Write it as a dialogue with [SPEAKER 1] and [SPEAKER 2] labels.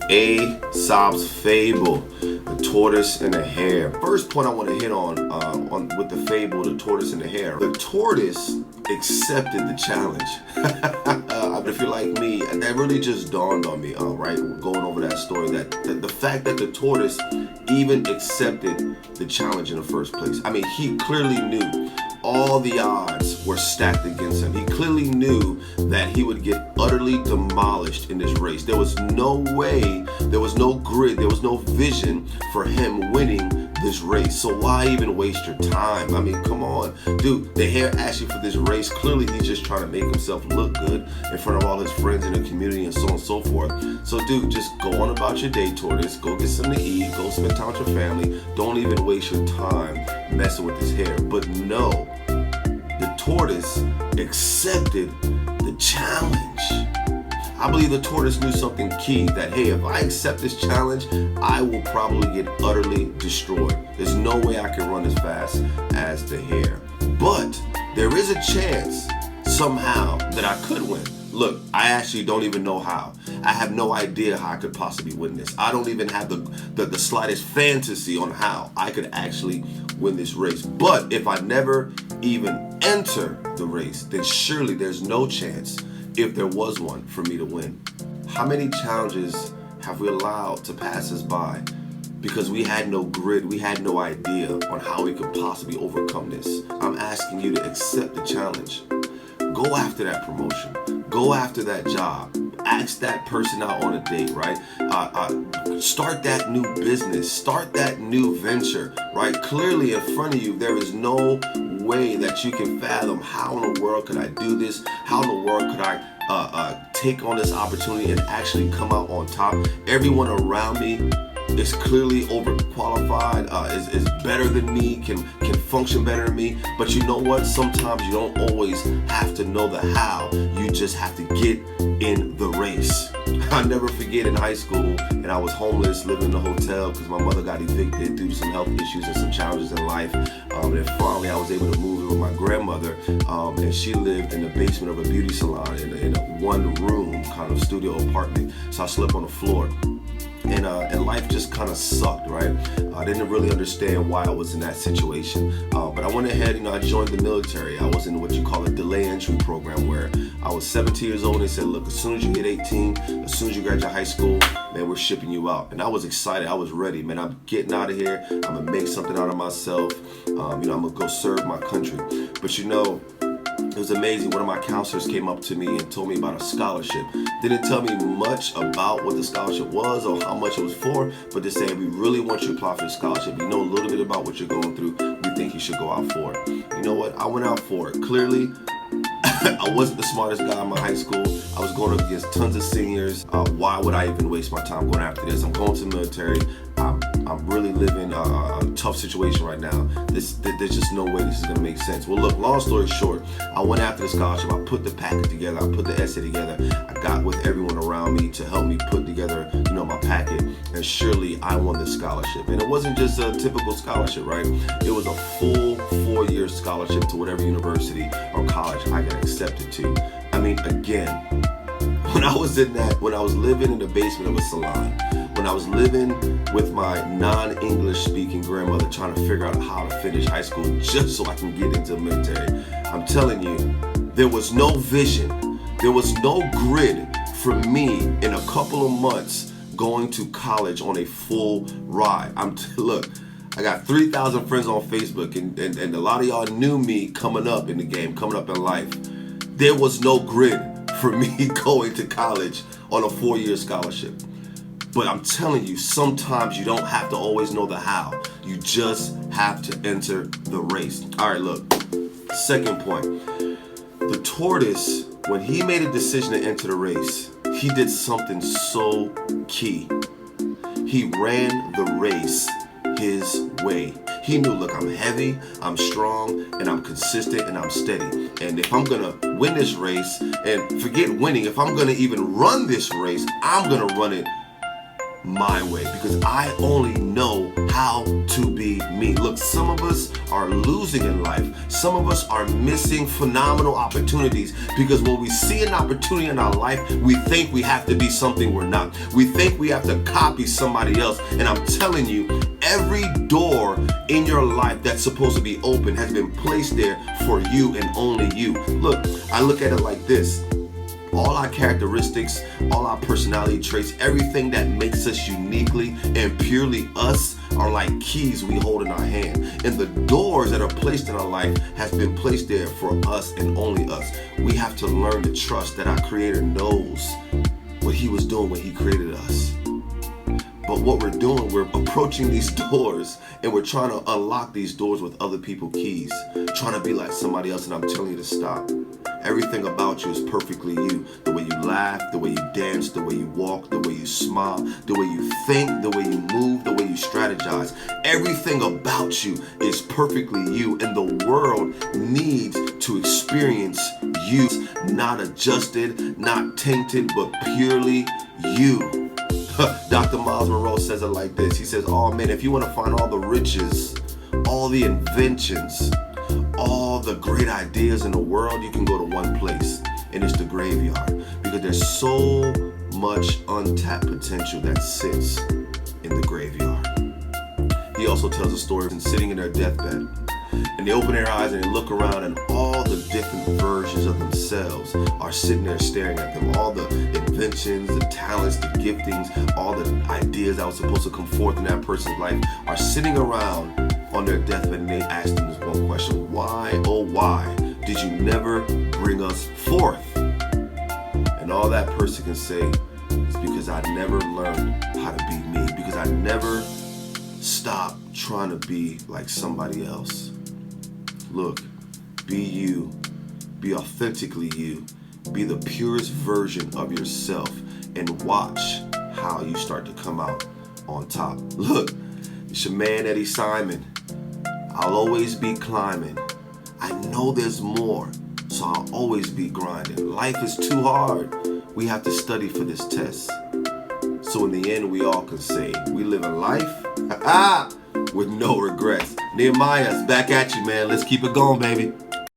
[SPEAKER 1] Aesop's fable, the tortoise and the hare. First point I want to hit on with the fable, the tortoise and the hare. The tortoise accepted the challenge. If you're like me, that really just dawned on me, right? Going over that story, that the fact that the tortoise even accepted the challenge in the first place. I mean, he clearly knew all the odds were stacked against him. He clearly knew that he would get utterly demolished in this race. There was no way, there was no grid, there was no vision for him winning this race. So why even waste your time? I mean, come on. Dude, the hare asked you for this race. Clearly, he's just trying to make himself look good in front of all his friends in the community and so on and so forth. So, dude, just go on about your day, tortoise. Go get something to eat. Go spend time with your family. Don't even waste your time messing with this hare. But no, the tortoise accepted the challenge. I believe the tortoise knew something key, that, hey, if I accept this challenge, I will probably get utterly destroyed. There's no way I can run as fast as the hare. But there is a chance somehow that I could win. Look, I actually don't even know how. I have no idea how I could possibly win this. I don't even have the slightest fantasy on how I could actually win this race. But if I never even enter the race, then surely there's no chance, if there was one, for me to win. How many challenges have we allowed to pass us by because we had no grid, we had no idea on how we could possibly overcome this? I'm asking you to accept the challenge. Go after that promotion. Go after that job. Ask that person out on a date, right? Start that new business. Start that new venture, right? Clearly in front of you, there is no way that you can fathom, how in the world could I do this? How in the world could I take on this opportunity and actually come out on top? Everyone around me is clearly overqualified, is better than me, can function better than me. But you know what? Sometimes you don't always have to know the how. You just have to get in the race. I'll never forget in high school, and I was homeless, living in a hotel because my mother got evicted due to some health issues and some challenges in life. And finally I was able to move in with my grandmother, and she lived in the basement of a beauty salon in a one-room kind of studio apartment. So I slept on the floor. And life just kind of sucked, right? I didn't really understand why I was in that situation. But I went ahead, I joined the military. I was in what you call a delay entry program, where I was 17 years old and they said, look, as soon as you hit 18, as soon as you graduate high school, man, we're shipping you out. And I was excited. I was ready, man. I'm getting out of here. I'm going to make something out of myself. I'm going to go serve my country. But it was amazing. One of my counselors came up to me and told me about a scholarship. Didn't tell me much about what the scholarship was or how much it was for, but they said, we really want you to apply for the scholarship. You know a little bit about what you're going through. We think you should go out for it. You know what? I went out for it. Clearly, I wasn't the smartest guy in my high school. I was going up against tons of seniors. Why would I even waste my time going after this? I'm going to the military. I'm really living a tough situation right now. There's just no way this is gonna make sense. Well, look, long story short, I went after the scholarship. I put the packet together. I put the essay together. I got with everyone around me to help me put together, my packet. And surely I won this scholarship. And it wasn't just a typical scholarship, right? It was a full 4-year scholarship to whatever university or college I got accepted to. I mean, again, when I was living in the basement of a salon, when I was living with my non-English speaking grandmother trying to figure out how to finish high school just so I can get into the military, I'm telling you, there was no vision, there was no grid for me in a couple of months going to college on a full ride. Look, I got 3,000 friends on Facebook, and a lot of y'all knew me coming up in the game, coming up in life. There was no grid for me going to college on a 4-year scholarship. But I'm telling you, sometimes you don't have to always know the how. You just have to enter the race. All right, look, second point. The tortoise, when he made a decision to enter the race, he did something so key. He ran the race his way. He knew, look, I'm heavy, I'm strong, and I'm consistent, and I'm steady. And if I'm gonna win this race, and forget winning, if I'm gonna even run this race, I'm gonna run it my way, because I only know how to be me. Look, some of us are losing in life. Some of us are missing phenomenal opportunities because when we see an opportunity in our life, we think we have to be something we're not. We think we have to copy somebody else. And I'm telling you, every door in your life that's supposed to be open has been placed there for you and only you. Look, I look at it like this. All our characteristics, all our personality traits, everything that makes us uniquely and purely us are like keys we hold in our hand. And the doors that are placed in our life has been placed there for us and only us. We have to learn to trust that our Creator knows what He was doing when He created us. But what we're doing, we're approaching these doors and we're trying to unlock these doors with other people's keys, trying to be like somebody else, and I'm telling you to stop. Everything about you is perfectly you. The way you laugh, the way you dance, the way you walk, the way you smile, the way you think, the way you move, the way you strategize. Everything about you is perfectly you, and the world needs to experience you, not adjusted, not tainted, but purely you. Dr. Miles Monroe says it like this. He says, oh man, if you want to find all the riches, all the inventions, all the great ideas in the world, you can go to one place, and it's the graveyard, because there's so much untapped potential that sits in the graveyard. He also tells a story of them sitting in their deathbed, and they open their eyes and they look around, and all the different versions of themselves are sitting there staring at them. All the inventions, the talents, the giftings, all the ideas that were supposed to come forth in that person's life are sitting around on their deathbed, and they ask them this one question: why, oh why, did you never bring us forth? And all that person can say is because I never learned how to be me, because I never stopped trying to be like somebody else. Look, be you, be authentically you, be the purest version of yourself, and watch how you start to come out on top. Look, it's your man Eddie Simon. I'll always be climbing. I know there's more, so I'll always be grinding. Life is too hard. We have to study for this test. So in the end, we all can say we live a life with no regrets. Nehemiah's back at you, man. Let's keep it going, baby.